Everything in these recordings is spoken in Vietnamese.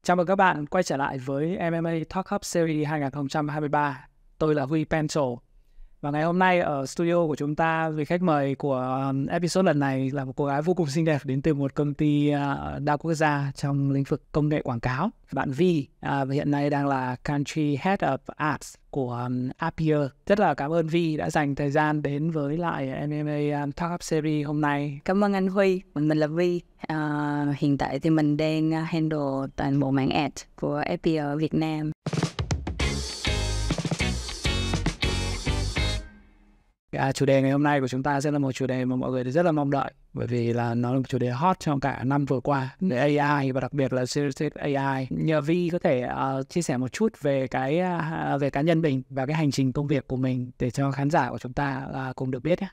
Chào mừng các bạn quay trở lại với MMA Talk Hub Series 2023. Tôi là Huy Pencil. Và ngày hôm nay ở studio của chúng ta, vị khách mời của episode lần này là một cô gái vô cùng xinh đẹp đến từ một công ty đa quốc gia trong lĩnh vực công nghệ quảng cáo. Bạn Vi và hiện nay đang là Country Head of Ads của Appier. Rất là cảm ơn Vi đã dành thời gian đến với lại MMA Talk Hub Series hôm nay. Cảm ơn anh Huy, mình là Vi. Hiện tại thì mình đang handle toàn bộ mảng ad của Appier ở Việt Nam. Chủ đề ngày hôm nay của chúng ta sẽ là một chủ đề mà mọi người rất là mong đợi, bởi vì là nó là một chủ đề hot trong cả năm vừa qua, về AI và đặc biệt là generative AI. Nhờ Vi có thể chia sẻ một chút về về cá nhân mình và cái hành trình công việc của mình để cho khán giả của chúng ta cùng được biết nhé.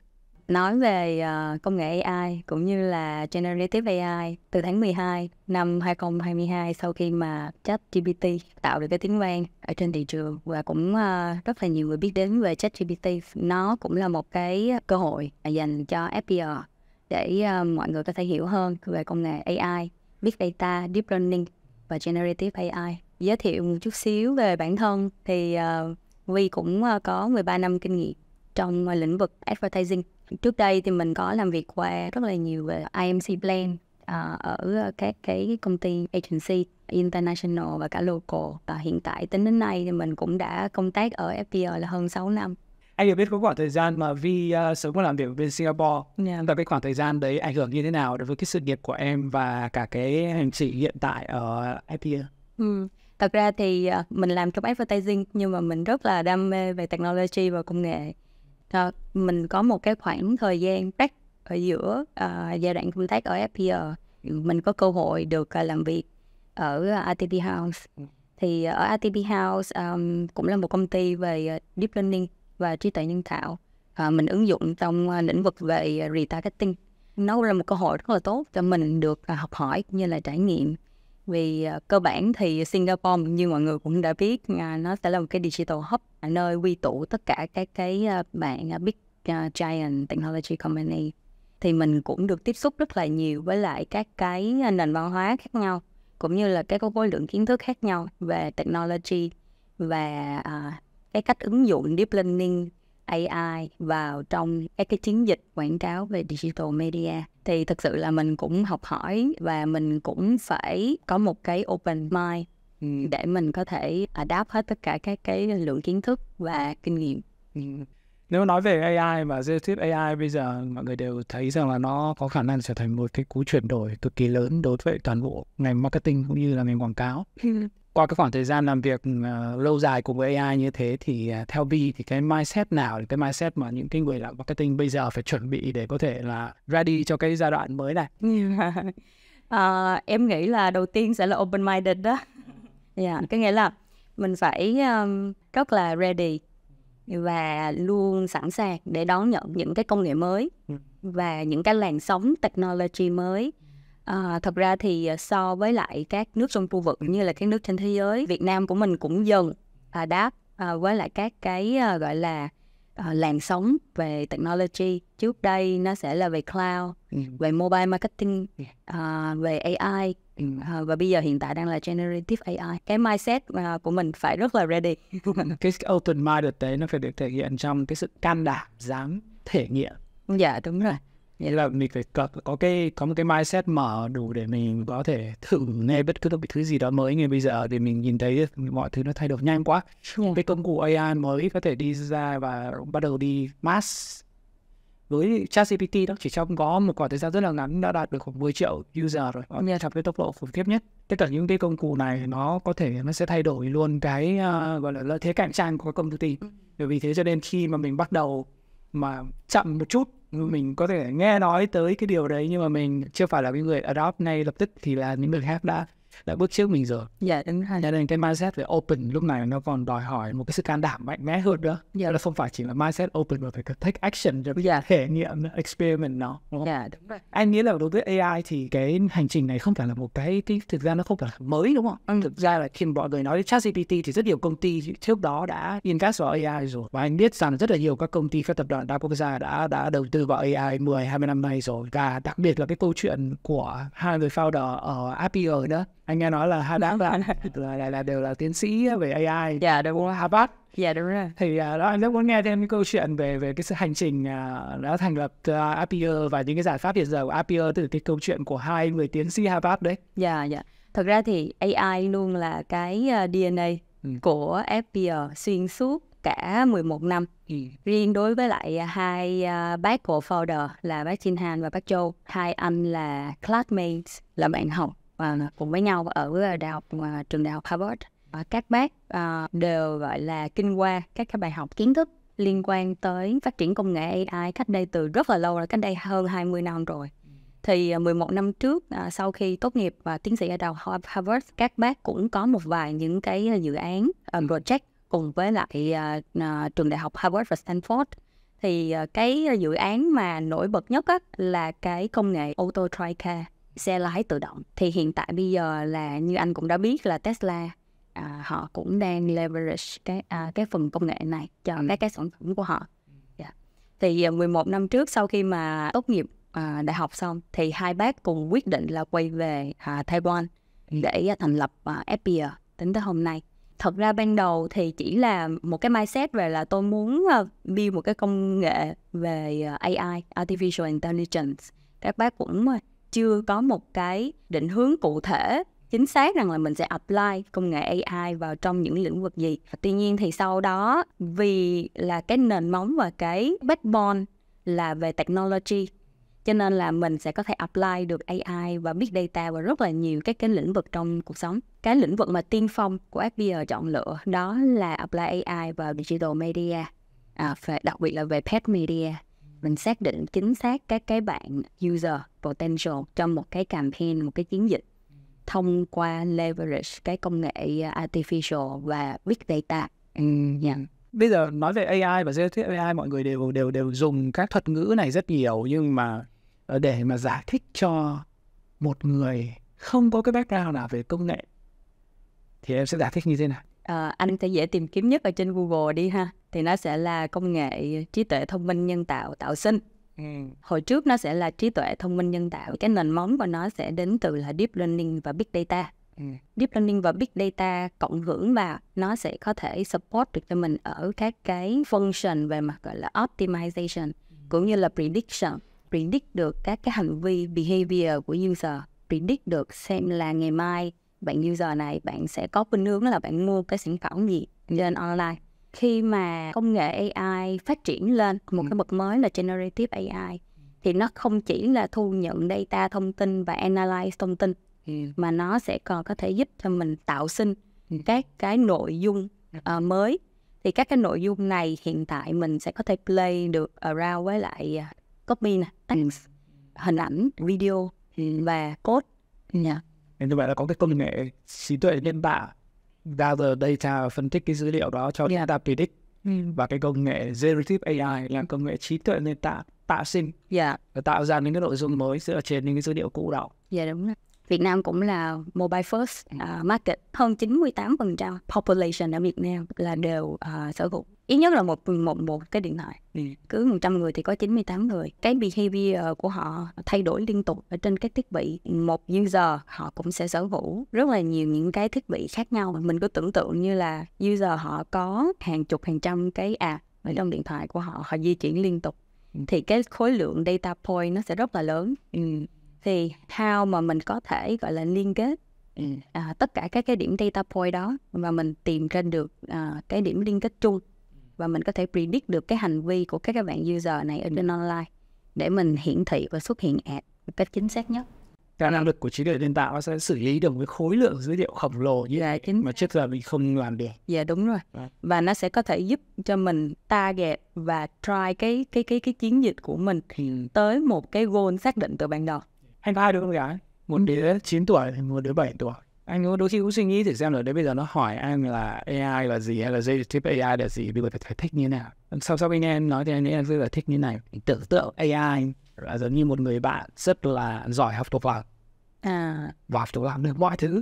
Nói về công nghệ AI cũng như là Generative AI, từ tháng 12 năm 2022, sau khi mà ChatGPT tạo được cái tiếng vang ở trên thị trường và cũng rất là nhiều người biết đến về ChatGPT, nó cũng là một cái cơ hội dành cho Appier để mọi người có thể hiểu hơn về công nghệ AI, Big Data, Deep Learning và Generative AI. Giới thiệu một chút xíu về bản thân thì Vi cũng có 13 năm kinh nghiệm trong lĩnh vực advertising. Trước đây thì mình có làm việc qua rất là nhiều về IMC Plan ở các cái công ty agency international và cả local. Và hiện tại tính đến nay thì mình cũng đã công tác ở FPR là hơn 6 năm. Anh được biết có khoảng thời gian mà Vi sống và làm việc ở bên Singapore. Và cái khoảng thời gian đấy ảnh hưởng như thế nào đối với cái sự nghiệp của em và cả cái hành trình hiện tại ở FPR? Thật ra thì mình làm trong advertising nhưng mà mình rất là đam mê về technology và công nghệ. Mình có một cái khoảng thời gian break ở giữa giai đoạn công tác ở FPR. Mình có cơ hội được làm việc ở RTP House. Thì ở RTP House cũng là một công ty về Deep Learning và trí tuệ nhân tạo. Mình ứng dụng trong lĩnh vực về retargeting. Nó là một cơ hội rất là tốt cho mình được học hỏi cũng như là trải nghiệm. Vì cơ bản thì Singapore như mọi người cũng đã biết, nó sẽ là một cái digital hub, nơi quy tụ tất cả các cái bạn big giant technology company. Thì mình cũng được tiếp xúc rất là nhiều với lại các cái nền văn hóa khác nhau, cũng như là các khối lượng kiến thức khác nhau về technology và cái cách ứng dụng deep learning AI vào trong các cái chiến dịch quảng cáo về digital media. Thì thực sự là mình cũng học hỏi và mình cũng phải có một cái open mind để mình có thể adapt hết tất cả các cái lượng kiến thức và kinh nghiệm. Nếu nói về AI và generative AI bây giờ mọi người đều thấy rằng là nó có khả năng trở thành một cái cú chuyển đổi cực kỳ lớn đối với toàn bộ ngành marketing cũng như là ngành quảng cáo. Qua cái khoảng thời gian làm việc lâu dài cùng với AI như thế thì theo Vi thì cái mindset nào, cái mindset mà những cái người làm marketing bây giờ phải chuẩn bị để có thể là ready cho cái giai đoạn mới này? Em nghĩ là đầu tiên sẽ là open-minded đó. Cái nghĩa là mình phải rất là ready và luôn sẵn sàng để đón nhận những cái công nghệ mới và những cái làn sóng technology mới. Thật ra thì so với lại các nước trong khu vực như là các nước trên thế giới, Việt Nam của mình cũng dần đáp với lại các cái gọi là làn sóng về technology. Trước đây nó sẽ là về cloud, về mobile marketing, về AI, và bây giờ hiện tại đang là generative AI. Cái mindset của mình phải rất là ready. Cái open minded đấy nó phải được thể hiện trong cái sự can đảm, dám thể nghiệm. Dạ đúng rồi. Nghĩa là mình phải có một cái mindset mở đủ để mình có thể thử nghe bất cứ một thứ gì đó mới. Như bây giờ thì mình nhìn thấy mọi thứ nó thay đổi nhanh quá. Cái công cụ AI mới có thể đi ra và bắt đầu đi mass. Với ChatGPT đó chỉ trong có một khoảng thời gian rất là ngắn đã đạt được khoảng 10 triệu user rồi. Nó nghe trong cái tốc độ khủng khiếp nhất. Tất cả những cái công cụ này nó sẽ thay đổi luôn cái gọi là lợi thế cạnh tranh của công ty. Vì thế cho nên khi mà mình bắt đầu mà chậm một chút, mình có thể nghe nói tới cái điều đấy nhưng mà mình chưa phải là cái người adopt ngay lập tức thì là những người khác đã bước trước mình rồi. Dạ đúng rồi. Cho nên cái mindset về open lúc này nó còn đòi hỏi một cái sự can đảm mạnh mẽ hơn nữa. Dạ. Nó không phải chỉ là mindset open mà phải take action cho thể nghiệm experiment nó. Dạ đúng rồi. Anh nghĩ là đối với AI thì cái hành trình này không phải là một cái thực ra nó không phải là mới đúng không? Thực ra là khi mọi người nói đến ChatGPT thì rất nhiều công ty trước đó đã invest vào AI rồi. Và anh biết rằng rất là nhiều các công ty, các tập đoàn đa quốc gia đã đầu tư vào AI 10-20 năm nay rồi. Và đặc biệt là cái câu chuyện của hai người founder ở Appier nữa Anh nghe nói là hai bác là đều là tiến sĩ về AI. Dạ đúng của Harvard. Dạ đúng rồi. Thì đó anh rất muốn nghe thêm những câu chuyện về cái sự hành trình đã thành lập Appier và những cái giải pháp hiện giờ của Appier từ cái câu chuyện của hai người tiến sĩ Harvard đấy. Dạ. Thật ra thì AI luôn là cái DNA của Appier xuyên suốt cả 11 năm. Riêng đối với lại hai bác co-founder là bác Chin Han và bác Châu, hai anh là classmates, là bạn học và cùng với nhau ở trường đại học Harvard. Các bác đều gọi là kinh qua các bài học kiến thức liên quan tới phát triển công nghệ AI cách đây từ rất là lâu rồi, cách đây hơn 20 năm rồi. Thì 11 năm trước, sau khi tốt nghiệp và tiến sĩ ở đại học Harvard, các bác cũng có một vài những cái dự án project cùng với lại trường đại học Harvard và Stanford. Thì cái dự án mà nổi bật nhất là cái công nghệ ô tô TriCar, xe lái tự động. Thì hiện tại bây giờ là như anh cũng đã biết là Tesla họ cũng đang leverage cái phần công nghệ này cho các cái sản phẩm của họ. Thì 11 năm trước sau khi mà tốt nghiệp đại học xong thì hai bác cùng quyết định là quay về Taiwan để thành lập Appier tính tới hôm nay. Thật ra ban đầu thì chỉ là một cái mindset về là tôi muốn build một cái công nghệ về AI, Artificial Intelligence. Các bác cũng chưa có một cái định hướng cụ thể chính xác rằng là mình sẽ apply công nghệ AI vào trong những lĩnh vực gì. Tuy nhiên thì sau đó vì là cái nền móng và cái backbone là về technology, cho nên là mình sẽ có thể apply được AI và Big Data vào rất là nhiều cái lĩnh vực trong cuộc sống. Cái lĩnh vực mà tiên phong của Appier chọn lựa đó là apply AI vào digital media, đặc biệt là về paid media. Mình xác định chính xác các cái bạn user potential trong một cái campaign, một cái chiến dịch thông qua leverage cái công nghệ artificial và Big Data. Bây giờ nói về AI và giao thuyết AI, mọi người đều dùng các thuật ngữ này rất nhiều, nhưng mà để mà giải thích cho một người không có cái background nào về công nghệ thì em sẽ giải thích như thế nào? Anh sẽ dễ tìm kiếm nhất ở trên Google đi ha. Thì nó sẽ là công nghệ trí tuệ thông minh nhân tạo tạo sinh. Hồi trước nó sẽ là trí tuệ thông minh nhân tạo. Cái nền móng của nó sẽ đến từ là Deep Learning và Big Data. Deep Learning và Big Data cộng hưởng vào nó sẽ có thể support được cho mình ở các cái function về mặt gọi là optimization, cũng như là prediction. Predict được các cái hành vi behavior của user. Predict được xem là ngày mai bạn user này bạn sẽ có khuynh hướng là bạn mua cái sản phẩm gì trên online. Khi mà công nghệ AI phát triển lên một cái bậc mới là Generative AI thì nó không chỉ là thu nhận data thông tin và analyze thông tin, mà nó sẽ còn có thể giúp cho mình tạo sinh các cái nội dung mới. Thì các cái nội dung này hiện tại mình sẽ có thể play được around với lại copy, text, hình ảnh, video và code. Như vậy là có cái công nghệ trí tuệ nhân tạo gather data, phân tích cái dữ liệu đó cho data predict, và cái công nghệ generative AI là công nghệ trí tuệ nhân tạo tạo sinh, tạo ra những cái nội dung mới dựa trên những cái dữ liệu cũ đó. Dạ đúng rồi. Việt Nam cũng là mobile first market. Hơn 98% population ở Việt Nam là đều sở hữu ít nhất là một cái điện thoại. Cứ 100 người thì có 98 người. Cái behavior của họ thay đổi liên tục ở trên các thiết bị. Một user họ cũng sẽ sở hữu rất là nhiều những cái thiết bị khác nhau. Mình cứ tưởng tượng như là user họ có hàng chục hàng trăm cái app ở trong điện thoại của họ, họ di chuyển liên tục. Thì cái khối lượng data point nó sẽ rất là lớn. Thì how mà mình có thể gọi là liên kết tất cả các cái điểm data point đó và mình tìm ra được cái điểm liên kết chung, và mình có thể predict được cái hành vi của các bạn user này ở trên online để mình hiển thị và xuất hiện ad một cách chính xác nhất. Cái năng lực của trí tuệ nhân tạo nó sẽ xử lý được với khối lượng dữ liệu khổng lồ như vậy mà trước giờ mình không làm được. Dạ đúng rồi. Và nó sẽ có thể giúp cho mình target và try cái chiến dịch của mình tới một cái goal xác định từ ban đầu. Anh có hai đứa con gái, một đứa 9 tuổi, một đứa 7 tuổi. Anh đôi khi cũng suy nghĩ thử xem là đấy bây giờ nó hỏi anh là AI là gì hay là generative AI là gì, bây giờ phải thích như thế nào. Sau khi nghe em nói thì anh rất là thích như thế này. Tưởng tượng AI là giống như một người bạn rất là giỏi học thuộc lòng, và học thuộc lòng được mọi thứ.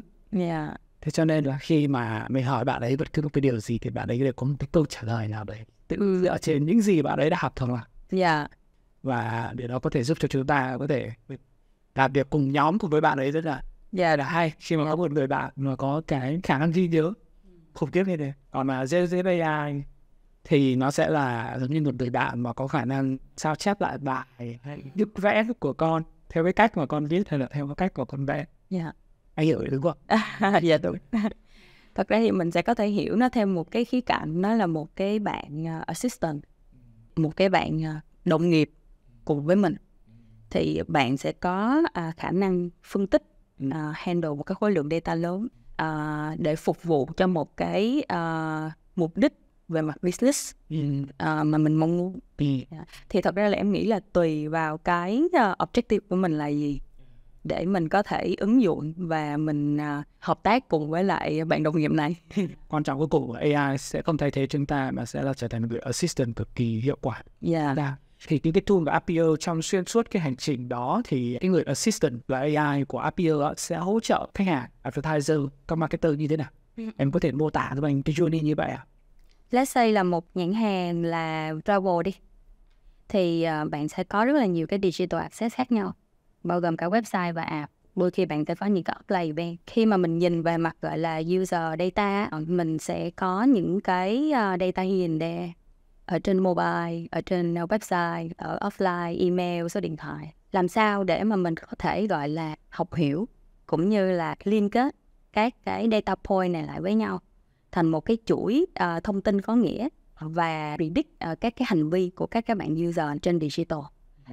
Thế cho nên là khi mà mình hỏi bạn ấy bất cứ một cái điều gì thì bạn ấy đều có một cái câu trả lời nào đấy tự dựa trên những gì bạn ấy đã học thuộc lòng. Và điều đó có thể giúp cho chúng ta có thể làm việc cùng nhóm cùng với bạn ấy rất là là hay khi mà có một người bạn mà có cái khả năng ghi nhớ khủng khiếp như thế. Còn mà Generative AI thì nó sẽ là giống như một người bạn mà có khả năng sao chép lại bài hay viết vẽ của con theo cái cách mà con viết hay là theo cái cách của con vẽ. Anh hiểu đúng không? Dạ đúng. Thật ra thì mình sẽ có thể hiểu nó theo một cái khía cạnh, nó là một cái bạn assistant, một cái bạn đồng nghiệp cùng với mình. Thì bạn sẽ có khả năng phân tích, handle một cái khối lượng data lớn để phục vụ cho một cái mục đích về mặt business mà mình mong muốn. Thì thật ra là em nghĩ là tùy vào cái objective của mình là gì để mình có thể ứng dụng và mình hợp tác cùng với lại bạn đồng nghiệp này. Quan trọng cuối cùng AI sẽ không thay thế chúng ta mà sẽ là trở thành một người assistant cực kỳ hiệu quả. Thì những cái tool của Appier trong xuyên suốt cái hành trình đó thì cái người assistant và AI của Appier sẽ hỗ trợ khách hàng, advertiser, các marketer như thế nào? Em có thể mô tả cho mình cái journey như vậy à? Let's say là một nhãn hàng là travel đi. Thì bạn sẽ có rất là nhiều cái digital access khác nhau, bao gồm cả website và app. Đôi khi bạn sẽ có những cái offline event. Khi mà mình nhìn về mặt gọi là user data, mình sẽ có những cái data hidden there ở trên mobile, ở trên website, ở offline, email, số điện thoại. Làm sao để mà mình có thể gọi là học hiểu cũng như là liên kết các cái data point này lại với nhau thành một cái chuỗi thông tin có nghĩa và predict các cái hành vi của các bạn user trên digital.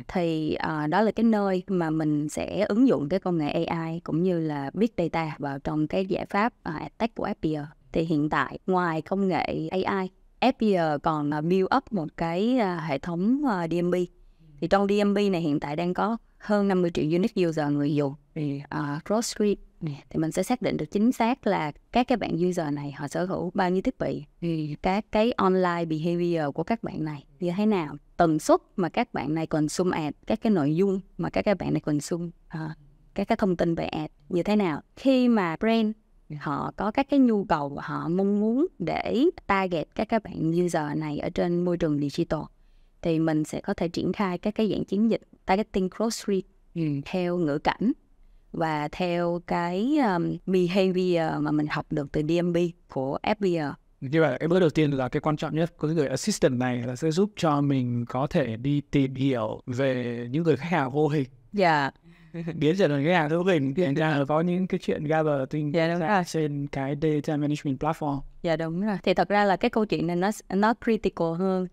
Thì đó là cái nơi mà mình sẽ ứng dụng cái công nghệ AI cũng như là Big Data vào trong cái giải pháp AdTech của Appier. Thì hiện tại ngoài công nghệ AI, Appier còn build up một cái hệ thống DMP. Thì trong DMP này hiện tại đang có hơn 50 triệu unique user người dùng. Cross screen thì mình sẽ xác định được chính xác là các cái bạn user này họ sở hữu bao nhiêu thiết bị, các cái online behavior của các bạn này như thế nào, tần suất mà các bạn này consume ad, các cái nội dung mà các bạn này consume, các cái thông tin về ad như thế nào. Khi mà brand họ có các cái nhu cầu và họ mong muốn để target các bạn user này ở trên môi trường digital thì mình sẽ có thể triển khai các cái dạng chiến dịch targeting cross screen theo ngữ cảnh và theo cái behavior mà mình học được từ DMP của Appier. Như vậy cái bước đầu tiên là cái quan trọng nhất của cái người assistant này là sẽ giúp cho mình có thể đi tìm hiểu về những người khách hàng vô hình. Biến trở thành khách hàng hữu hình thì ra có những cái chuyện gather thing trên cái data management platform. Đúng rồi. Thì thật ra là cái câu chuyện này nó critical hơn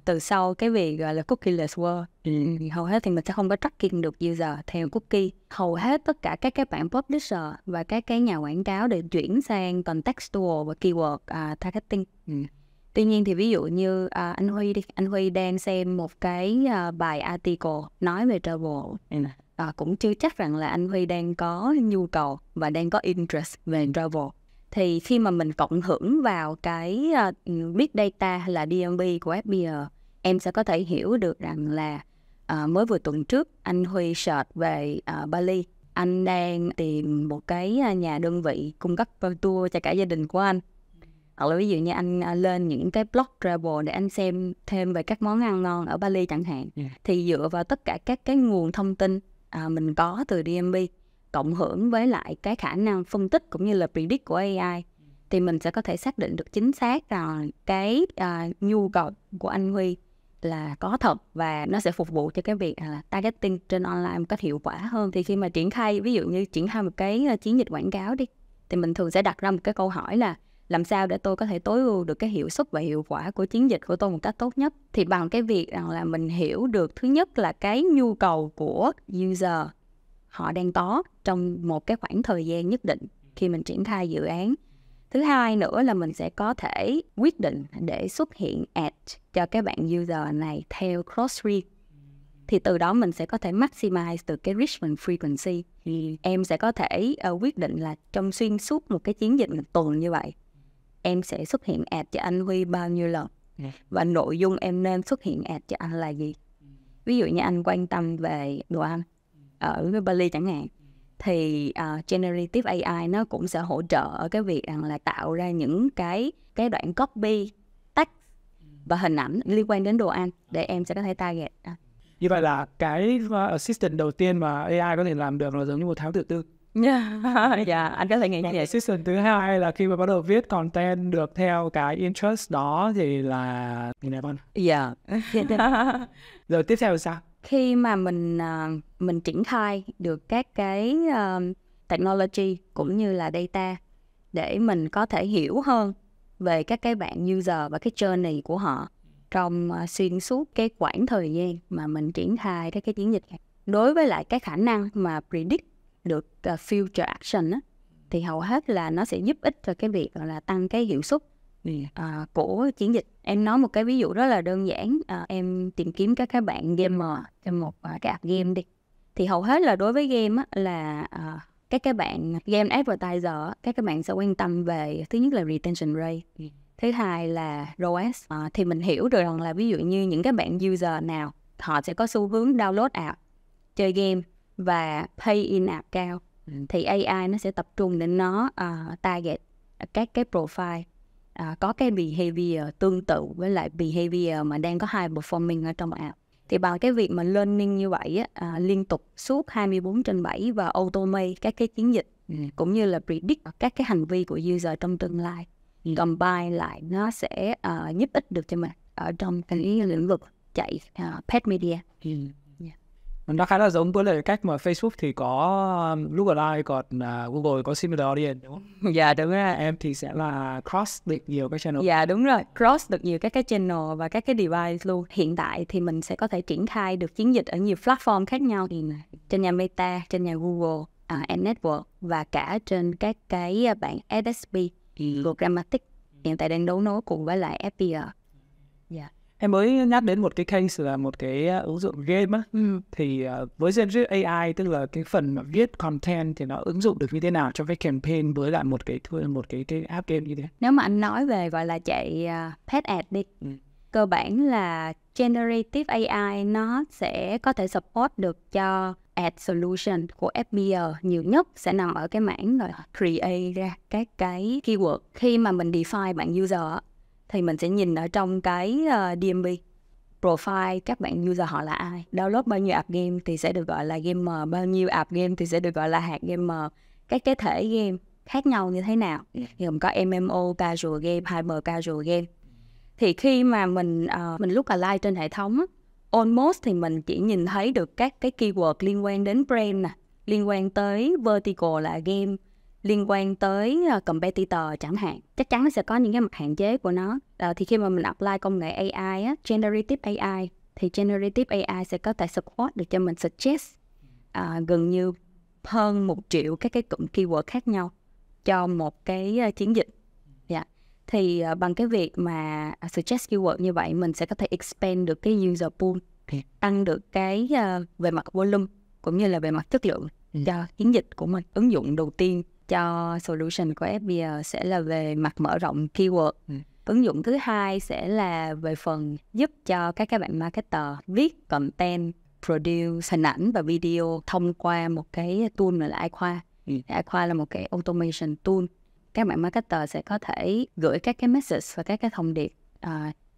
từ sau cái việc gọi là cookieless world. Hầu hết thì mình sẽ không có tracking được user theo cookie. Hầu hết tất cả các cái bạn publisher và các cái nhà quảng cáo để chuyển sang contextual và keyword targeting. Tuy nhiên thì ví dụ như anh Huy đi, anh Huy đang xem một cái bài article nói về travel. Cũng chưa chắc rằng là anh Huy đang có nhu cầu và đang có interest về travel. Thì khi mà mình cộng hưởng vào cái Big Data hay là DMP của Appier, em sẽ có thể hiểu được rằng là mới vừa tuần trước anh Huy search về Bali. Anh đang tìm một cái nhà đơn vị cung cấp tour cho cả gia đình của anh. Hoặc là ví dụ như anh lên những cái blog travel để anh xem thêm về các món ăn ngon ở Bali chẳng hạn. Thì dựa vào tất cả các cái nguồn thông tin mình có từ DMP cộng hưởng với lại cái khả năng phân tích cũng như là predict của AI thì mình sẽ có thể xác định được chính xác rằng cái nhu cầu của anh Huy là có thật và nó sẽ phục vụ cho cái việc là targeting trên online một cách hiệu quả hơn. Thì khi mà triển khai, ví dụ như triển khai một cái chiến dịch quảng cáo đi, thì mình thường sẽ đặt ra một cái câu hỏi là làm sao để tôi có thể tối ưu được cái hiệu suất và hiệu quả của chiến dịch của tôi một cách tốt nhất. Thì bằng cái việc rằng là mình hiểu được thứ nhất là cái nhu cầu của user họ đang có trong một cái khoảng thời gian nhất định khi mình triển khai dự án. Thứ hai nữa là mình sẽ có thể quyết định để xuất hiện ad cho các bạn user này theo cross-read. Thì từ đó mình sẽ có thể maximize được cái reach and frequency. Thì em sẽ có thể quyết định là trong xuyên suốt một cái chiến dịch một tuần như vậy, em sẽ xuất hiện ad cho anh Huy bao nhiêu lần và nội dung em nên xuất hiện ad cho anh là gì. Ví dụ như anh quan tâm về đồ ăn ở Bali chẳng hạn, thì Generative AI nó cũng sẽ hỗ trợ ở cái việc rằng là tạo ra những cái đoạn copy, text và hình ảnh liên quan đến đồ ăn để em sẽ có thể target. Như vậy là cái assistant đầu tiên mà AI có thể làm được là giống như một thám tử tư. Dạ, anh có thể nghĩ như vậy. Season thứ hai là khi mà bắt đầu viết content được theo cái interest đó thì là như này con. Dạ. Rồi tiếp theo là sao? Khi mà mình triển khai được các cái technology cũng như là data để mình có thể hiểu hơn về các cái bạn user và cái journey của họ trong xuyên suốt cái quãng thời gian mà mình triển khai các cái chiến dịch này. Đối với lại cái khả năng mà predict được future action á, thì hầu hết là nó sẽ giúp ích cho cái việc là tăng cái hiệu suất của chiến dịch. Em nói một cái ví dụ rất là đơn giản, em tìm kiếm các bạn gamer trong một cái app game đi, thì hầu hết là đối với game á, là các bạn game advertiser, các bạn sẽ quan tâm về thứ nhất là retention rate, thứ hai là ROAS. Thì mình hiểu được rằng là ví dụ như những các bạn user nào họ sẽ có xu hướng download app, chơi game và pay in app cao, thì AI nó sẽ tập trung để nó target các cái profile có cái behavior tương tự với lại behavior mà đang có high performing ở trong app. Thì bằng cái việc mà learning như vậy á, liên tục suốt 24/7 và automate các cái chiến dịch cũng như là predict các cái hành vi của user trong tương lai, combine lại nó sẽ giúp ích được cho mình ở trong cái lĩnh vực chạy paid media. Nó khá là giống với lại cách mà Facebook thì có lookalike, còn Google có similar audience đúng không? Dạ đúng rồi. Em thì sẽ là cross được nhiều các channel. Dạ đúng rồi, cross được nhiều các cái channel và các cái device luôn. Hiện tại thì mình sẽ có thể triển khai được chiến dịch ở nhiều platform khác nhau, trên nhà Meta, trên nhà Google, Ad-Network và cả trên các cái bảng SSP, Programmatic. Hiện tại đang đấu nối cùng với lại FBR. Dạ. Em mới nhắc đến một cái case là một cái ứng dụng game á, thì với Generative AI, tức là cái phần mà viết content thì nó ứng dụng được như thế nào trong cái campaign với lại một cái app game như thế? Nếu mà anh nói về gọi là chạy paid ad đi, cơ bản là Generative AI nó sẽ có thể support được cho ad solution của FBR nhiều nhất sẽ nằm ở cái mảng rồi create ra các cái keyword. Khi mà mình define bạn user thì mình sẽ nhìn ở trong cái DMP profile các bạn user họ là ai, download bao nhiêu app game thì sẽ được gọi là gamer, bao nhiêu app game thì sẽ được gọi là hạt gamer, các cái thể game khác nhau như thế nào, gồm có MMO, casual game, hyper casual game. Thì khi mà mình lookalike trên hệ thống almost thì mình chỉ nhìn thấy được các cái keyword liên quan đến brand nè, liên quan tới vertical là game, liên quan tới competitor chẳng hạn. Chắc chắn nó sẽ có những cái mặt hạn chế của nó. Thì khi mà mình apply công nghệ AI Generative AI, thì Generative AI sẽ có thể support được cho mình suggest gần như hơn 1 triệu các cái cụm keyword khác nhau cho một cái chiến dịch. Thì bằng cái việc mà suggest keyword như vậy, mình sẽ có thể expand được cái user pool, tăng được cái về mặt volume cũng như là về mặt chất lượng cho chiến dịch của mình. Ứng dụng đầu tiên cho solution của FBR sẽ là về mặt mở rộng keyword. Ứng dụng thứ hai sẽ là về phần giúp cho các bạn marketer viết content, produce hình ảnh và video thông qua một cái tool gọi là iQua. iQua là một cái automation tool. Các bạn marketer sẽ có thể gửi các cái message và các cái thông điệp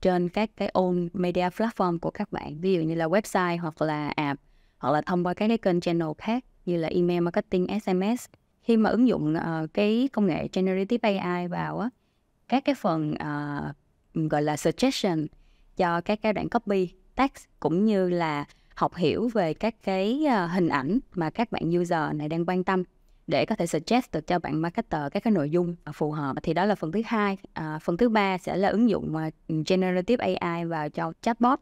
trên các cái own media platform của các bạn, ví dụ như là website hoặc là app, hoặc là thông qua các cái kênh channel khác như là email marketing, SMS. Khi mà ứng dụng cái công nghệ Generative AI vào các cái phần gọi là suggestion cho các cái đoạn copy text, cũng như là học hiểu về các cái hình ảnh mà các bạn user này đang quan tâm để có thể suggest được cho bạn marketer các cái nội dung phù hợp. Thì đó là phần thứ hai. Phần thứ ba sẽ là ứng dụng Generative AI vào cho chatbot.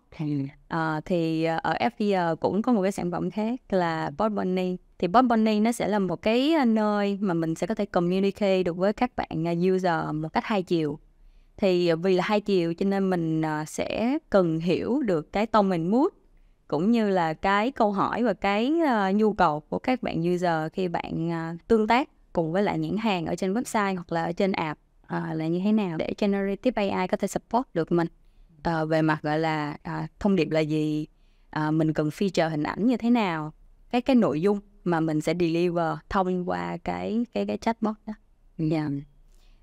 Thì ở FBR cũng có một cái sản phẩm khác là Bot Bunny. Thì Bot Bunny nó sẽ là một cái nơi mà mình sẽ có thể communicate được với các bạn user một cách hai chiều. Thì vì là hai chiều cho nên mình sẽ cần hiểu được cái tone and mood cũng như là cái câu hỏi và cái nhu cầu của các bạn user khi bạn tương tác cùng với lại nhãn hàng ở trên website hoặc là ở trên app là như thế nào, để Generative AI có thể support được mình về mặt gọi là thông điệp là gì, mình cần feature hình ảnh như thế nào, cái nội dung mà mình sẽ deliver thông qua cái chatbot đó.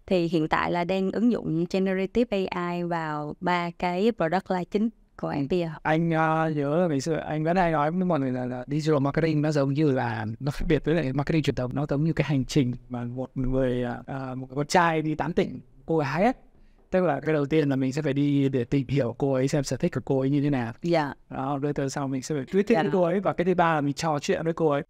Thì hiện tại là đang ứng dụng Generative AI vào 3 cái product line chính. của anh Pia? Anh nhớ là ngày xưa anh vẫn hay nói với mọi người là digital marketing nó giống như là, nó khác biệt với lại marketing truyền thống, nó giống như cái hành trình mà một người con trai đi tán tỉnh cô gái ấy. Tức là cái đầu tiên là mình sẽ phải đi để tìm hiểu cô ấy, xem sở thích của cô ấy như thế nào. Đó, rồi từ sau mình sẽ phải tweet với cô ấy, và cái thứ ba là mình trò chuyện với cô ấy.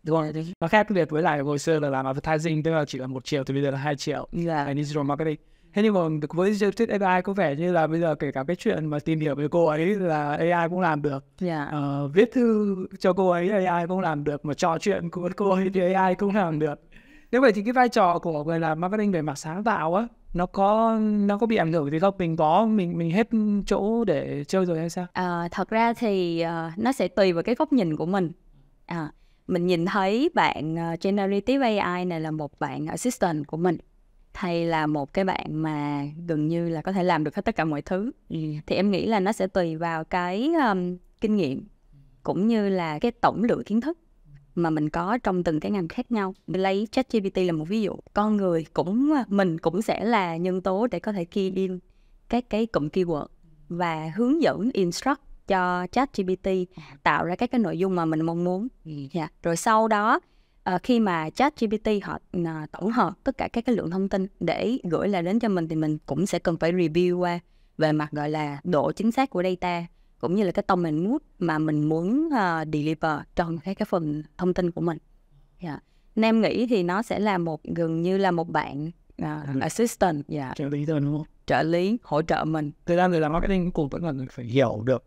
Nó khác biệt với lại hồi xưa là làm advertising, tức là chỉ là 1 triệu thì bây giờ là 2 triệu. Digital marketing. Thế nhưng mà với Generative AI có vẻ như là bây giờ kể cả cái chuyện mà tìm hiểu về cô ấy là AI cũng làm được. Viết thư cho cô ấy AI cũng làm được, mà trò chuyện của cô ấy thì AI cũng làm được. Nếu vậy thì cái vai trò của người làm marketing về mặt sáng tạo á, nó có bị ảnh hưởng gì không? Mình hết chỗ để chơi rồi hay sao? Thật ra thì nó sẽ tùy vào cái góc nhìn của mình. Mình nhìn thấy bạn Generative AI này là một bạn assistant của mình, hay là một cái bạn mà gần như là có thể làm được hết tất cả mọi thứ, thì em nghĩ là nó sẽ tùy vào cái kinh nghiệm cũng như là cái tổng lượng kiến thức mà mình có trong từng cái ngành khác nhau. Lấy ChatGPT là một ví dụ. Con người mình cũng sẽ là nhân tố để có thể key in các cái cụm keyword và hướng dẫn instruct cho ChatGPT tạo ra các cái nội dung mà mình mong muốn. Rồi sau đó khi mà ChatGPT họ tổng hợp tất cả các cái lượng thông tin để gửi lại đến cho mình, thì mình cũng sẽ cần phải review qua về mặt gọi là độ chính xác của data, cũng như là cái tone and mood mà mình muốn deliver trong cái phần thông tin của mình. Nên em nghĩ thì nó sẽ là gần như là một bạn assistant, trợ lý thôi đúng không? Trợ lý hỗ trợ mình. Thời gian người làm marketing cũng vẫn là phải hiểu được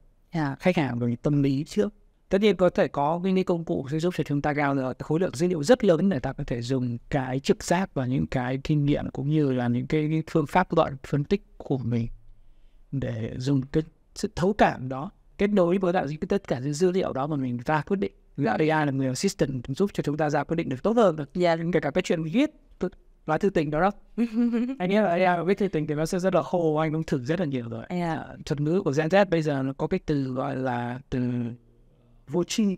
khách hàng về tâm lý trước. Tất nhiên có thể có những công cụ sẽ giúp cho chúng ta gather khối lượng dữ liệu rất lớn để ta có thể dùng cái trực giác và những cái kinh nghiệm cũng như là những cái phương pháp đoạn phân tích của mình để dùng cái sự thấu cảm đó kết nối với lại tất cả những dữ liệu đó mà mình ra quyết định. AI là người assistant giúp cho chúng ta ra quyết định được tốt hơn được. Kể cả cái chuyện viết nói thư tình đó. Anh nghĩ là AI viết thư tình thì nó sẽ rất là khô, anh cũng thử rất là nhiều rồi. Thuật ngữ của Gen Z bây giờ nó có cái từ gọi là từ vô tri.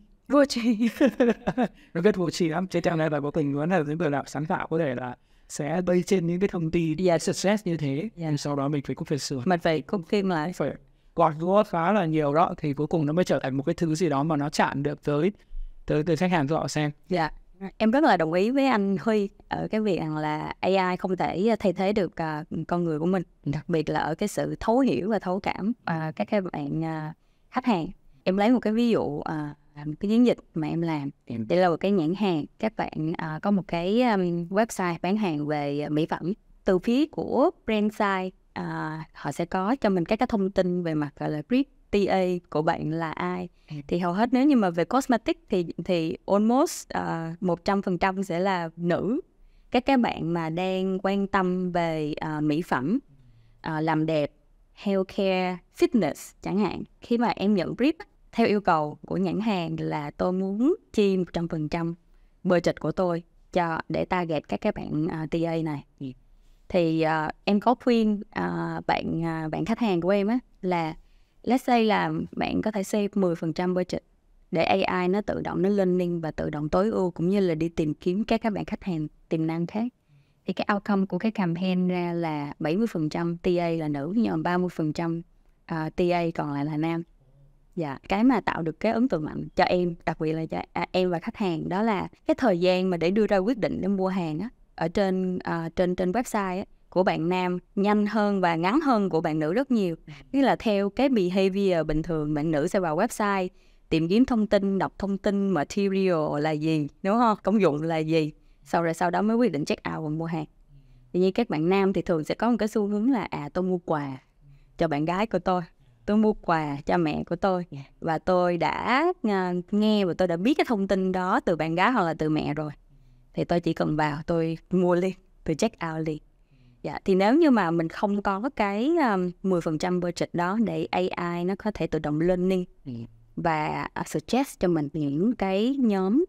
Nó viết vô tri lắm. Trên trang này là có tình huống là những người làm sáng tạo có thể là sẽ bay trên những cái thông tin success như thế, sau đó mình cũng phải sửa, mình phải copy thêm lại, phải gọt gốt khá là nhiều đó, thì cuối cùng nó mới trở thành một cái thứ gì đó mà nó chạm được tới khách hàng của họ xem. Em rất là đồng ý với anh Huy ở cái việc rằng là AI không thể thay thế được con người của mình, đặc biệt là ở cái sự thấu hiểu và thấu cảm các bạn khách hàng. Em lấy một cái ví dụ, cái chiến dịch mà em làm, đây là một cái nhãn hàng, các bạn có một cái website bán hàng về mỹ phẩm. Từ phía của brand side, họ sẽ có cho mình các cái thông tin về mặt gọi là brief TA của bạn là ai. Thì hầu hết nếu như mà về cosmetic thì almost 100% sẽ là nữ. Các bạn mà đang quan tâm về mỹ phẩm, làm đẹp, healthcare, fitness chẳng hạn, khi mà em nhận brief theo yêu cầu của nhãn hàng là tôi muốn chi 100% budget của tôi để target các bạn TA này, thì em có khuyên bạn khách hàng của em là let's say là bạn có thể save 10% budget để AI nó tự động nó learning và tự động tối ưu, cũng như là đi tìm kiếm các bạn khách hàng tiềm năng khác. Thì cái outcome của cái campaign ra là 70% TA là nữ, nhưng mà 30% TA còn lại là nam. Cái mà tạo được cái ấn tượng mạnh cho em, đặc biệt là cho em và khách hàng, đó là cái thời gian mà để đưa ra quyết định để mua hàng ở trên website của bạn nam nhanh hơn và ngắn hơn của bạn nữ rất nhiều. Tức là theo cái behavior bình thường, bạn nữ sẽ vào website tìm kiếm thông tin, đọc thông tin material là gì, đúng không? Công dụng là gì, sau đó mới quyết định check out và mua hàng. Tuy nhiên các bạn nam thì thường sẽ có một cái xu hướng là tôi mua quà cho bạn gái của tôi mua quà cho mẹ của tôi, và tôi đã nghe và tôi đã biết cái thông tin đó từ bạn gái hoặc là từ mẹ rồi, thì tôi chỉ cần vào tôi mua liền, tôi check out liền. Thì nếu như mà mình không có cái 10% budget đó để AI nó có thể tự động learning và suggest cho mình những cái nhóm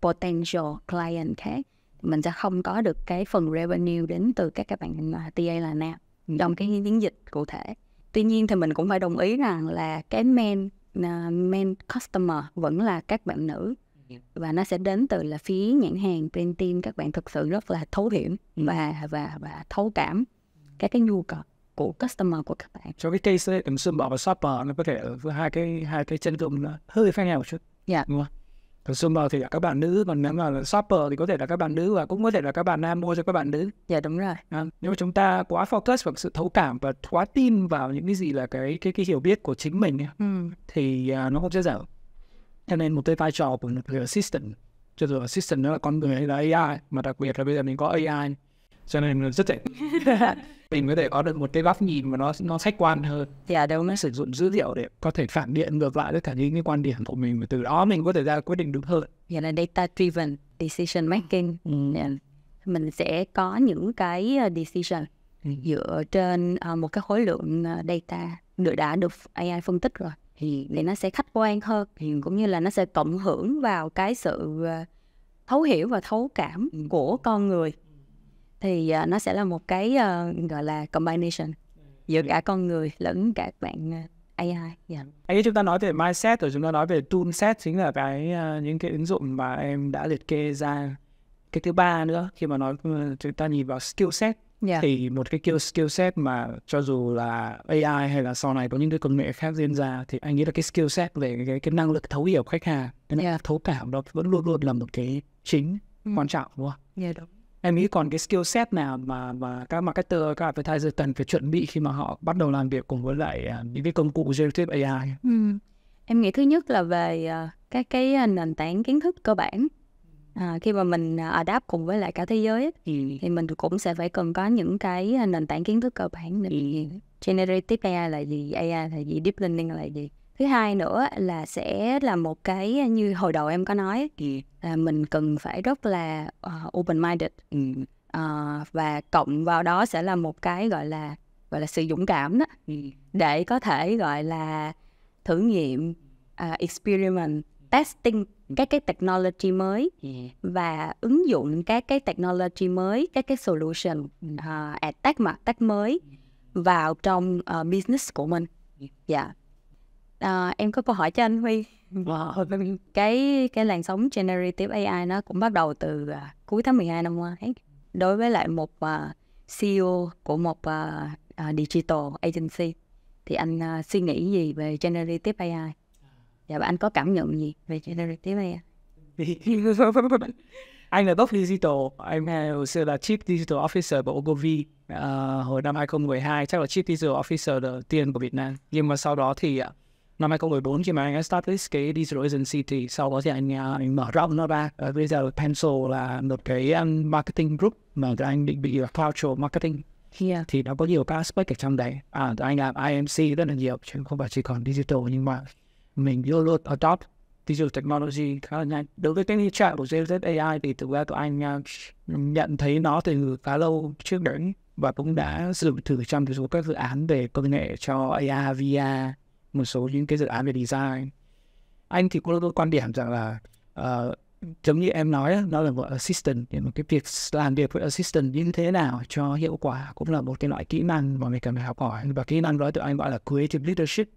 potential client khác, mình sẽ không có được cái phần revenue đến từ các bạn TA là nam trong cái chiến dịch cụ thể. Tuy nhiên thì mình cũng phải đồng ý rằng là cái main customer vẫn là các bạn nữ, và nó sẽ đến từ là phía nhãn hàng, brand team, các bạn thực sự rất là thấu hiểu và thấu cảm các cái nhu cầu của customer của các bạn. Cho cái case consumer và shopper nó có thể ở hai cái chân dung nó hơi khác nhau một chút. Dạ. Đúng không? Consumer thì là các bạn nữ, còn nếu mà là shopper thì có thể là các bạn nữ và cũng có thể là các bạn nam mua cho các bạn nữ. Dạ đúng rồi. Nếu mà chúng ta quá focus vào sự thấu cảm và quá tin vào những cái gì là cái hiểu biết của chính mình thì nó không dễ dàng. Cho nên một cái vai trò của một người assistant, cho dù assistant nó là con người hay là AI, mà đặc biệt là bây giờ mình có AI, cho nên nó rất dễ mình có thể có được một cái góc nhìn mà nó khách quan hơn. Dạ đúng. Nó sử dụng dữ liệu để có thể phản biện ngược lại tất cả những cái quan điểm của mình, và từ đó mình có thể ra quyết định đúng hơn. Dạ là data driven decision making. Mình sẽ có những cái decision dựa trên một cái khối lượng data đã được AI phân tích rồi, thì nó sẽ khách quan hơn, cũng như là nó sẽ cộng hưởng vào cái sự thấu hiểu và thấu cảm của con người. Thì nó sẽ là một cái gọi là combination giữa cả con người lẫn cả bạn AI. Yeah. Ấy chúng ta nói về mindset rồi chúng ta nói về tool set, chính là cái những cái ứng dụng mà em đã liệt kê ra. Cái thứ ba nữa, khi mà nói chúng ta nhìn vào skill set, thì một cái skill set mà cho dù là AI hay là sau này có những cái công nghệ khác diễn ra, thì anh nghĩ là cái skill set về cái năng lực thấu hiểu khách hàng, cái năng lực thấu cảm đó vẫn luôn luôn là một cái chính quan trọng, đúng không? Dạ đúng. Em nghĩ còn cái skill set nào mà các marketer, các advertiser cần phải chuẩn bị khi mà họ bắt đầu làm việc cùng với lại những cái công cụ generative AI? Em nghĩ thứ nhất là về các cái nền tảng kiến thức cơ bản. Khi mà mình adapt cùng với lại cả thế giới thì mình cũng sẽ phải cần có những cái nền tảng kiến thức cơ bản. Generative AI là gì, AI là gì, deep learning là gì. Thứ hai nữa là sẽ là một cái như hồi đầu em có nói là mình cần phải rất là open-minded, và cộng vào đó sẽ là một cái gọi là sự dũng cảm đó, để có thể gọi là thử nghiệm, experiment, testing các cái technology mới và ứng dụng các cái technology mới, các cái solution, tech mới vào trong business của mình. Dạ. Em có câu hỏi cho anh Huy. Cái làn sóng generative AI nó cũng bắt đầu từ cuối tháng 12 năm ngoái. Đối với lại một CEO của một digital agency, thì anh suy nghĩ gì về generative AI? Và anh có cảm nhận gì về generative AI? Anh là top digital, anh hồi xưa là Chief Digital Officer của Ogilvy hồi năm 2012, chắc là Chief Digital Officer đầu tiên của Việt Nam. Nhưng mà sau đó thì năm 2014 khi mà anh establish cái Digital Agency thì sau đó thì anh mở rộng nó ra. Bây giờ Pencil là một cái marketing group mà anh định bị là cultural marketing. Thì nó có nhiều cái aspect ở trong đấy. Anh làm IMC rất là nhiều, chứ không phải chỉ còn digital, nhưng mà mình luôn luôn adopt digital technology khá là nhanh. Đối với cái trạng của generative AI thì thực ra tụi anh nhận thấy nó từ khá lâu trước đấy, và cũng đã sử dụng thử trong một số các dự án về công nghệ cho AR, VR, một số những cái dự án về design. Anh thì có quan điểm rằng là giống như em nói, nó là một assistant, thì một cái việc làm việc với assistant như thế nào cho hiệu quả cũng là một cái loại kỹ năng mà mình cần phải học hỏi. Và kỹ năng đó tụi anh gọi là creative leadership,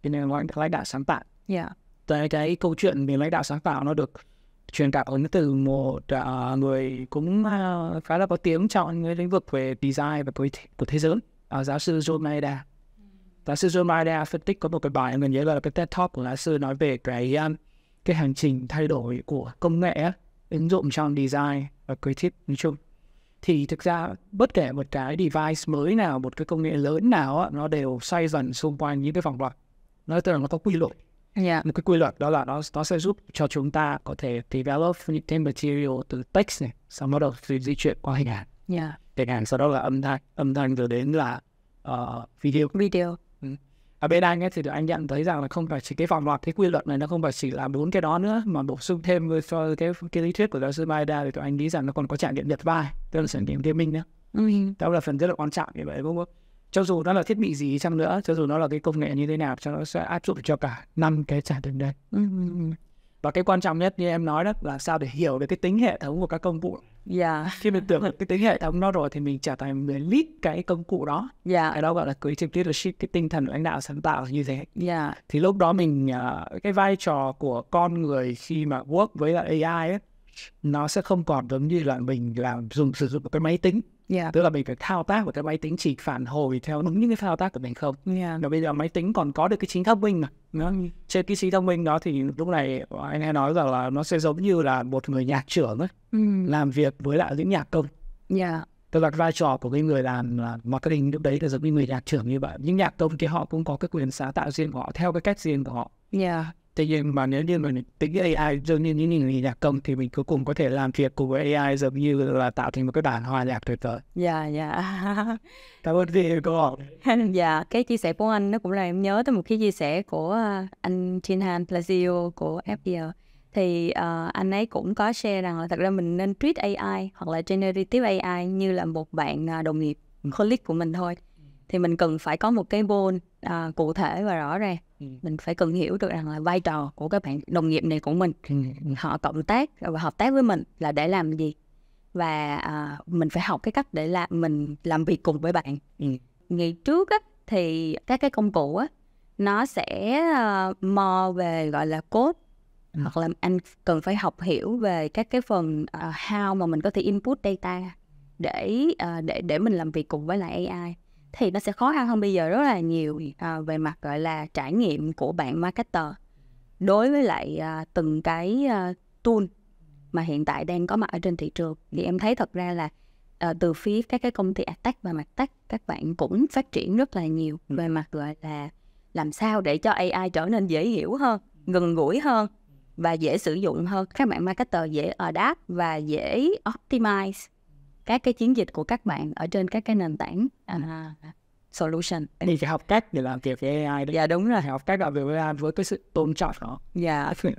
cho nên gọi là lãnh đạo sáng tạo. Cái câu chuyện về lãnh đạo sáng tạo nó được truyền cảm hứng từ một người cũng khá là có tiếng trong cái lĩnh vực về design và của thế giới, giáo sư John Maeda. Giáo sư John Maeda phân tích có một cái bài mình nhớ là cái TED Talk của giáo sư nói về cái hành trình thay đổi của công nghệ ứng dụng trong design và creative nói chung. Thì thực ra bất kể một cái device mới nào, một cái công nghệ lớn nào nó đều xoay dần xung quanh những cái vòng lặp. Nó tức là nó có quy luật. Một cái quy luật đó là nó sẽ giúp cho chúng ta có thể develop những cái material từ text này, sau đó đầu di chuyển qua hình ảnh. Hình ảnh sau đó là âm thanh rồi đến là video. Ở bên anh ấy thì anh nhận thấy rằng là không phải chỉ cái vòng lặp, cái quy luật này nó không phải chỉ là 4 cái đó nữa, mà bổ sung thêm cho cái lý thuyết của giáo sư Maeda thì tụi anh nghĩ rằng nó còn có trải nghiệm nhập vai, tức là trải nghiệm gaming nữa. Đó là phần rất là quan trọng như vậy, đúng không? Cho dù nó là thiết bị gì chăng nữa, cho dù nó là cái công nghệ như thế nào, cho nó sẽ áp dụng cho cả 5 cái trải nghiệm đây. Và cái quan trọng nhất như em nói đó là sao để hiểu về cái tính hệ thống của các công cụ. Khi mình tưởng cái tính hệ thống đó rồi thì mình trở thành người lead cái công cụ đó. Cái đó gọi là creative leadership, cái tinh thần lãnh đạo sáng tạo như thế. Thì lúc đó mình cái vai trò của con người khi mà work với lại AI ấy, nó sẽ không còn giống như là mình sử dụng một cái máy tính Tức là mình phải thao tác của cái máy tính chỉ phản hồi theo đúng những cái thao tác của mình không. Và bây giờ máy tính còn có được cái trí thông minh mà. Trên cái trí thông minh đó thì lúc này anh hay nói rằng là nó sẽ giống như là một người nhạc trưởng ấy, làm việc với lại những nhạc công. Tức là vai trò của cái người làm marketing lúc đấy là giống như người nhạc trưởng như vậy. Những nhạc công thì họ cũng có cái quyền sáng tạo riêng của họ theo cái cách riêng của họ. Thế nhưng mà nếu như mình tính AI giống như những người nhạc công thì mình cuối cùng có thể làm việc cùng với AI giống như là tạo thành một cái bản hòa nhạc tuyệt vời. Cảm ơn vì câu hỏi. Cái chia sẻ của anh nó cũng là em nhớ tới một cái chia sẻ của anh Jinhan Placio của FPL. Thì anh ấy cũng có share rằng là thật ra mình nên treat AI hoặc là generative AI như là một bạn đồng nghiệp, colleague của mình thôi. Thì mình cần phải có một cái goal cụ thể và rõ ràng. Mình phải cần hiểu được rằng là vai trò của các bạn đồng nghiệp này của mình, họ cộng tác và hợp tác với mình là để làm gì. Và mình phải học cái cách để mình làm việc cùng với bạn. Ngày trước á, thì các cái công cụ á, nó sẽ more về gọi là code, hoặc là anh cần phải học hiểu về các cái phần how mà mình có thể input data để mình làm việc cùng với lại AI. Thì nó sẽ khó khăn hơn bây giờ rất là nhiều về mặt gọi là trải nghiệm của bạn marketer đối với lại từng cái tool mà hiện tại đang có mặt ở trên thị trường. Thì em thấy thật ra là từ phía các cái công ty adtech và martech, các bạn cũng phát triển rất là nhiều về mặt gọi là làm sao để cho AI trở nên dễ hiểu hơn, gần gũi hơn và dễ sử dụng hơn. Các bạn marketer dễ adapt và dễ optimize các cái chiến dịch của các bạn ở trên các cái nền tảng solution. Anh phải học cách để làm việc với AI đấy. Đúng rồi. Phải học cách làm việc với AI với cái sự tôn trọng nó.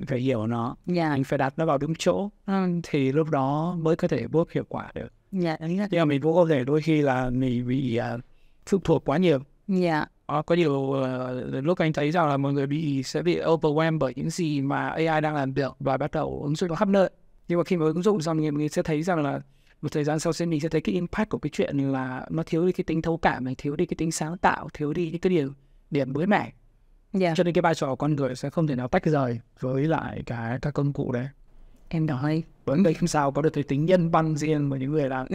Phải hiểu nó. Anh phải đặt nó vào đúng chỗ. Thì lúc đó mới có thể work hiệu quả được. Nhưng mà mình cũng có thể đôi khi là mình bị phụ thuộc quá nhiều. Có nhiều lúc anh thấy rằng là mọi người sẽ bị overwhelmed bởi những gì mà AI đang làm được và bắt đầu ứng dụng nó khắp nơi. Nhưng mà khi mà ứng dụng xong mình sẽ thấy rằng là một thời gian sau mình sẽ thấy cái impact của cái chuyện là nó thiếu đi cái tính thấu cảm, thiếu đi cái tính sáng tạo, thiếu đi những cái điểm mới mẻ. Cho nên cái vai trò của con người sẽ không thể nào tách rời với lại các công cụ đấy. Em đồng ý. Vấn đề không sao có được cái tính nhân văn riêng của những người làm.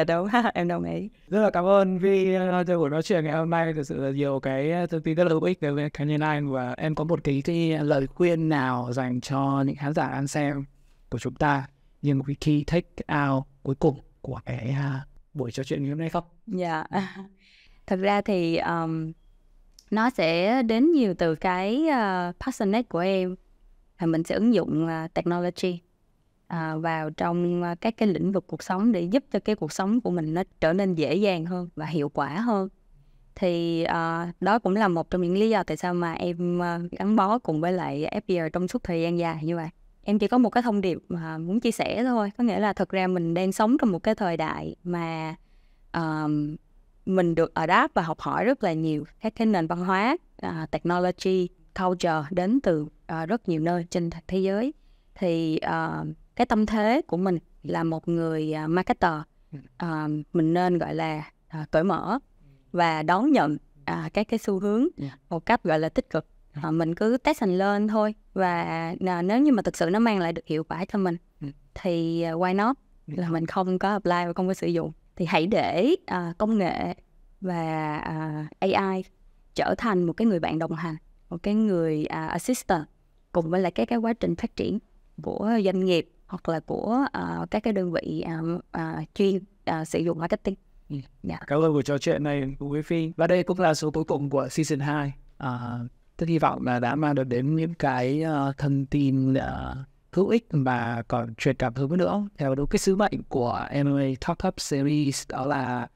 Đúng, em đồng ý. Rất là cảm ơn vì buổi nói chuyện ngày hôm nay, thực sự là nhiều cái thông tin rất là hữu ích đối với cá nhân anh. Và em có một cái lời khuyên nào dành cho những khán giả đang xem của chúng ta, như một cái key take out cuối cùng của cái buổi trò chuyện ngày hôm nay không? Thật ra thì nó sẽ đến nhiều từ cái passionate của em. Mình sẽ ứng dụng technology vào trong các cái lĩnh vực cuộc sống để giúp cho cái cuộc sống của mình nó trở nên dễ dàng hơn và hiệu quả hơn. Thì đó cũng là một trong những lý do tại sao mà em gắn bó cùng với lại FPL trong suốt thời gian dài như vậy. Em chỉ có một cái thông điệp mà muốn chia sẻ thôi. Có nghĩa là thật ra mình đang sống trong một cái thời đại mà mình được adapt và học hỏi rất là nhiều các cái nền văn hóa, technology, culture đến từ rất nhiều nơi trên thế giới. Thì cái tâm thế của mình là một người marketer, mình nên gọi là cởi mở và đón nhận các cái xu hướng một cách gọi là tích cực. Mình cứ test and learn thôi. Và nếu như mà thực sự nó mang lại được hiệu quả cho mình thì why not, là mình không có apply và không có sử dụng. Thì hãy để công nghệ và AI trở thành một cái người bạn đồng hành, một cái người assistant cùng với lại cái quá trình phát triển của doanh nghiệp hoặc là của các cái đơn vị chuyên sử dụng marketing. Cảm ơn buổi trò chuyện này của quý Phi. Và đây cũng là số cuối cùng của season 2. Tôi hy vọng là đã mang được đến những cái thông tin hữu ích và còn truyền cảm hứng nữa theo đúng cái sứ mệnh của MMA Talk Up Series, đó là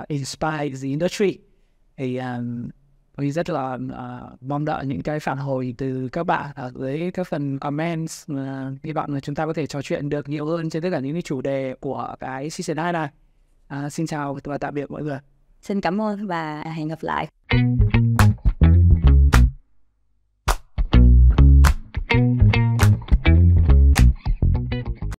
Inspire the Industry. Thì tôi rất là mong đợi những cái phản hồi từ các bạn ở dưới các phần comments. Hy vọng là chúng ta có thể trò chuyện được nhiều hơn trên tất cả những cái chủ đề của cái season 2 này. Xin chào và tạm biệt mọi người. Xin cảm ơn và hẹn gặp lại.